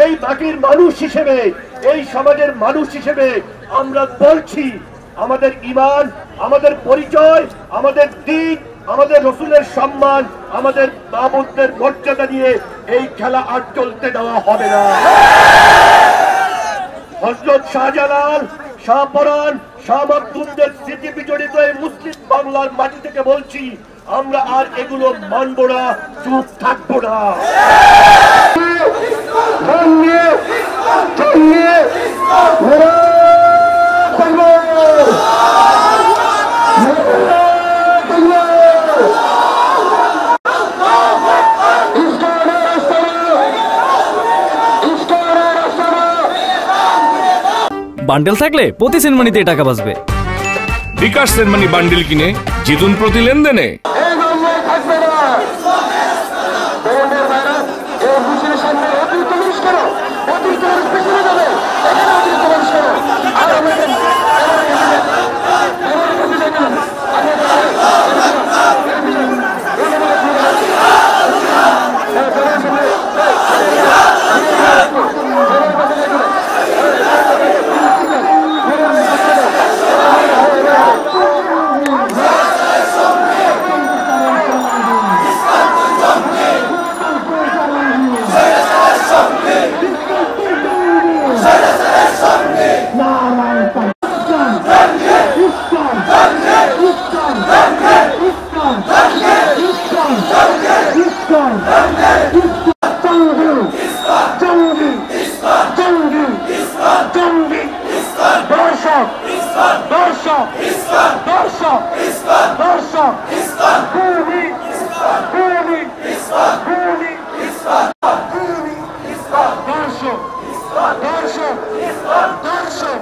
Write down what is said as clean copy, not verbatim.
এই মাটির মানুষ হিসেবে, এই সমাজের মানুষ হিসেবে আমরা বলছি, আমাদের ঈমান, আমাদের পরিচয়, আমাদের দিন, আমাদের রসুলের সম্মান, আমাদের মাবুদদের মর্যাদা নিয়ে এই খেলা আর চলতে দেওয়া হবে না। হযরত শাহজালাল, শাহপরান, শাহ মাকদুমদের স্মৃতি বিজড়িত এই মুসলিম বাংলার মাটি থেকে বলছি, আমরা আর এগুলো মানব না, চুপ থাকবো না। বান্ডেল থাকলে প্রতি সেনমানিতে টাকা বাঁচবে। বিকাশ সেনমানি বান্ডেল কিনে জিতুন প্রতি লেনদেনে। দর্শক